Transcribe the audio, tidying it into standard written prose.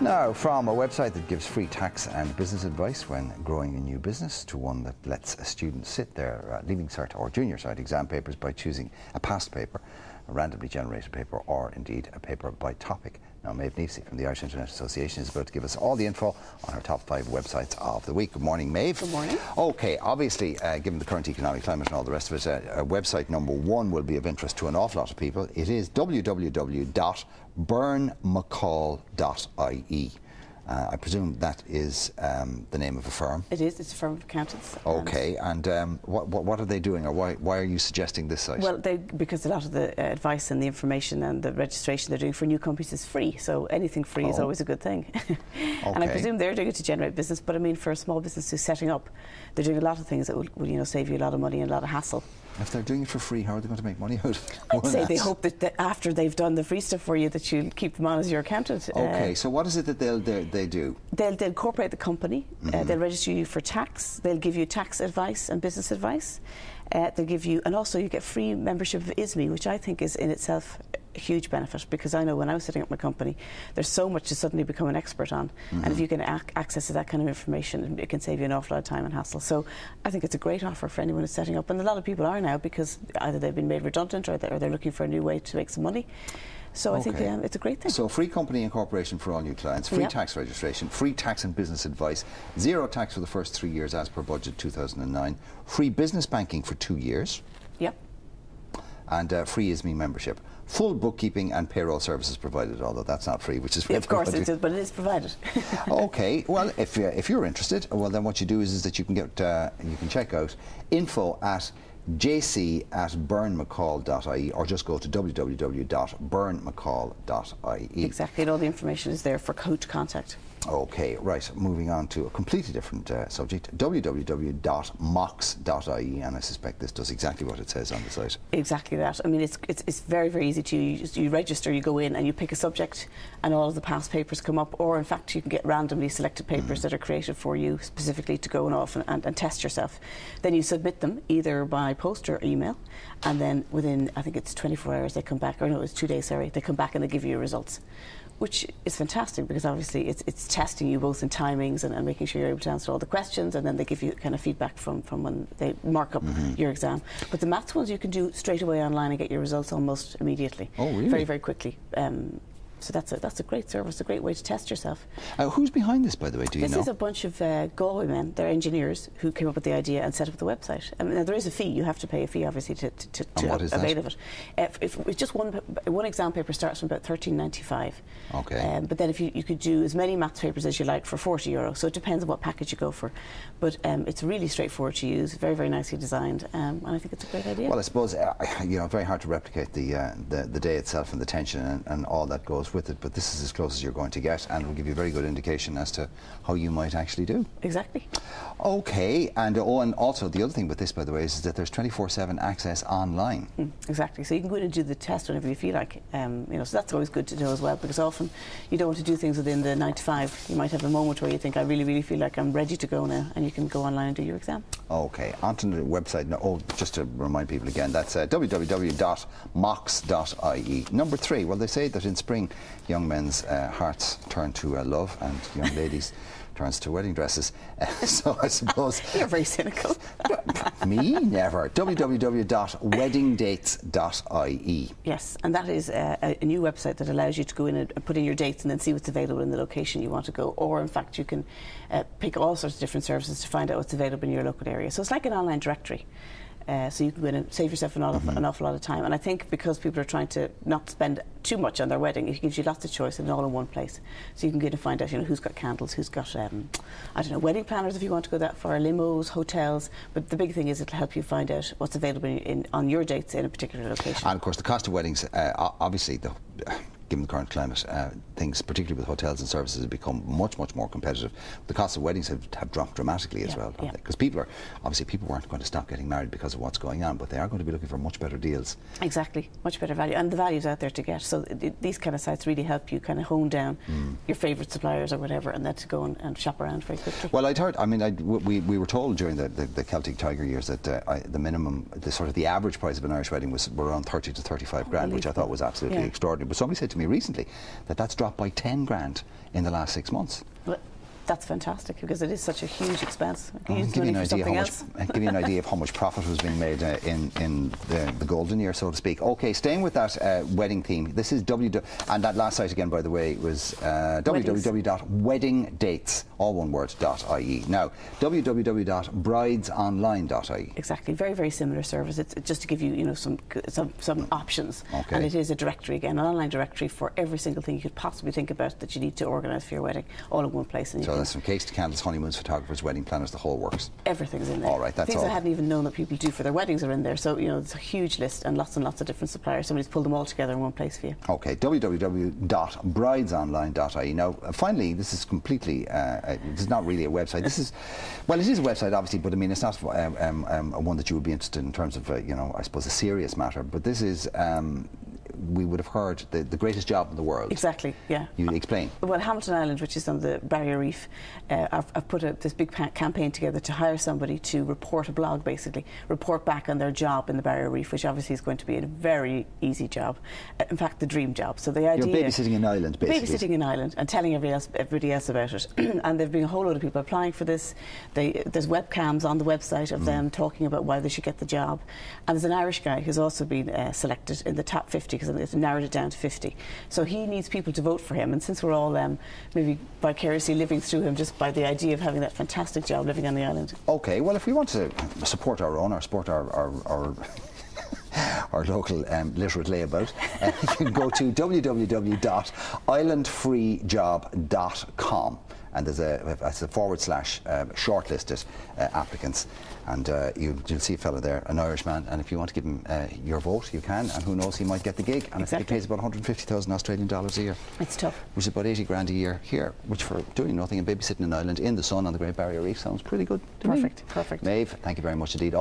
Now, from a website that gives free tax and business advice when growing a new business to one that lets a student sit their Leaving Cert or Junior Cert exam papers by choosing a past paper, a randomly generated paper, or indeed a paper by topic. Now, Maeve Neefsey from the Irish Internet Association is about to give us all the info on her top 5 websites of the week. Good morning, Maeve. Good morning. Okay, obviously, given the current economic climate and all the rest of it, website number 1 will be of interest to an awful lot of people. It is www.byrnemccall.ie. I presume that is the name of a firm. It is. It's a firm of accountants. Okay, and what are they doing, or why are you suggesting this site? Well, because a lot of the advice and the information and the registration they're doing for new companies is free, so anything free is always a good thing. And I presume they're doing it to generate business, but I mean, for a small business who's setting up, they're doing a lot of things that will save you a lot of money and a lot of hassle. If they're doing it for free, how are they going to make money out of it? I'd say they hope that after they've done the free stuff for you, that you'll keep them on as your accountant. Okay, so what is it that they do? They'll incorporate the company. They'll register you for tax. They'll give you tax advice and business advice. They'll give you, and also you get free membership of ISME, which I think is in itself a huge benefit, because I know when I was setting up my company, there's so much to suddenly become an expert on, and if you can access to that kind of information, it can save you an awful lot of time and hassle. So I think it's a great offer for anyone who's setting up, and a lot of people are now, because either they've been made redundant or they're looking for a new way to make some money. So I think it's a great thing. So free company incorporation for all new clients, free tax registration, free tax and business advice, zero tax for the first 3 years as per budget 2009, free business banking for 2 years. Yep. And free ISME membership. Full bookkeeping and payroll services provided, although that's not free, which is of course it is, but it is provided. Okay, well, if you're interested, well, then what you do is that you can check out info@jc@byrnemccall.ie, or just go to www.byrnemccall.ie. Exactly, and all the information is there for who to contact. Okay, right, moving on to a completely different subject, www.mox.ie, and I suspect this does exactly what it says on the site. Exactly that. I mean, it's very, very easy to use. You register, you go in and you pick a subject, and all of the past papers come up, or in fact you can get randomly selected papers that are created for you specifically to go off and test yourself. Then you submit them either by post or email, and then within, I think it's 24 hours, they come back, or no, it's 2 days, sorry, they come back and they give you your results, which is fantastic, because obviously it's testing you both in timings and making sure you're able to answer all the questions, and then they give you kind of feedback from when they mark up your exam. But the maths ones you can do straight away online and get your results almost immediately. Oh, really? Very, very quickly. So that's a great service, a great way to test yourself. Who's behind this, by the way, do you know? This is a bunch of Galway men, they're engineers, who came up with the idea and set up the website. Now, there is a fee, you have to pay a fee, obviously, to avail of it. If it's just one exam paper starts from about £13.95. Okay. But then if you could do as many maths papers as you like for €40, so it depends on what package you go for. But it's really straightforward to use, very, very nicely designed, and I think it's a great idea. Well, I suppose, very hard to replicate the day itself and the tension and all that goes with it, but this is as close as you're going to get, and will give you a very good indication as to how you might actually do. Exactly. Okay, and also the other thing with this, by the way, is that there's 24/7 access online. Exactly, so you can go in and do the test whenever you feel like. So that's always good to know as well, because often you don't want to do things within the 9 to 5. You might have a moment where you think, I really, really feel like I'm ready to go now, and you can go online and do your exam. Okay, onto the website. Just to remind people again, that's www.mox.ie. Number 3, well, they say that in spring young men's hearts turn to love, and young ladies turns to wedding dresses. So I suppose... You're very cynical. Me? Never. www.weddingdates.ie. Yes, and that is a new website that allows you to go in and put in your dates and then see what's available in the location you want to go. Or, in fact, you can pick all sorts of different services to find out what's available in your local area. So it's like an online directory. So you can go in and save yourself an awful lot of time. And I think because people are trying to not spend too much on their wedding, it gives you lots of choice and all in one place. So you can get and find out, who's got candles, who's got, I don't know, wedding planners if you want to go that far, limos, hotels. But the big thing is it'll help you find out what's available on your dates in a particular location. And of course, the cost of weddings, obviously, given the current climate, things, particularly with hotels and services, have become much, much more competitive. The cost of weddings have dropped dramatically as well. Because people weren't going to stop getting married because of what's going on, but they are going to be looking for much better deals. Exactly, much better value, and the value's out there to get. So these kind of sites really help you kind of hone down your favourite suppliers or whatever, and then to go and shop around very quickly. Well, I'd heard, we were told during the Celtic Tiger years that the minimum, the average price of an Irish wedding were around 30 to 35 grand, which I thought was absolutely extraordinary. But somebody said to me me recently that that's dropped by 10 grand in the last 6 months. Well, that's fantastic, because it is such a huge expense. Give you an idea of how much profit was being made in the golden year, so to speak. Okay, staying with that wedding theme, this is and that last site again, by the way, was www.weddingdates, all one word, .ie. Now, www.bridesonline.ie. Exactly, very, very similar service. It's just to give you, some options. Okay. And it is a directory again, an online directory for every single thing you could possibly think about that you need to organise for your wedding, all in one place. And so that's from cakes to candles, honeymoons, photographers, wedding planners, the whole works. Everything's in there. All right, that's things all. I hadn't even known that people do for their weddings are in there. So, it's a huge list and lots of different suppliers. Somebody's pulled them all together in one place for you. Okay, www.bridesonline.ie. Now, finally, this is completely, this is not really a website. This is, well, it is a website, obviously, but I mean, it's not one that you would be interested in terms of, I suppose, a serious matter. But this is, we would have heard, the greatest job in the world. Exactly, yeah. You explain. Well, Hamilton Island, which is on the Barrier Reef, I've put this big campaign together to hire somebody to report a blog, basically, report back on their job in the Barrier Reef, which obviously is going to be a very easy job. In fact, the dream job. So the idea... You're babysitting an island, basically. Babysitting an island and telling everybody else about it. And there've been a whole load of people applying for this. There's webcams on the website of them talking about why they should get the job. And there's an Irish guy who's also been selected in the top 50, because it's narrowed it down to 50. So he needs people to vote for him, and since we're all maybe vicariously living through him just by the idea of having that fantastic job living on the island. Okay, well, if we want to support our own, or support our local literate layabout, you can go to www.islandfreejob.com, and there's a / shortlisted applicants, and you'll see a fellow there, an Irishman, and if you want to give him your vote, you can, and who knows, he might get the gig. And exactly. It pays about 150,000 Australian dollars a year. It's tough. Which is about 80 grand a year here, which for doing nothing and babysitting an island in the sun on the Great Barrier Reef sounds pretty good to me. Perfect. Maeve, thank you very much indeed.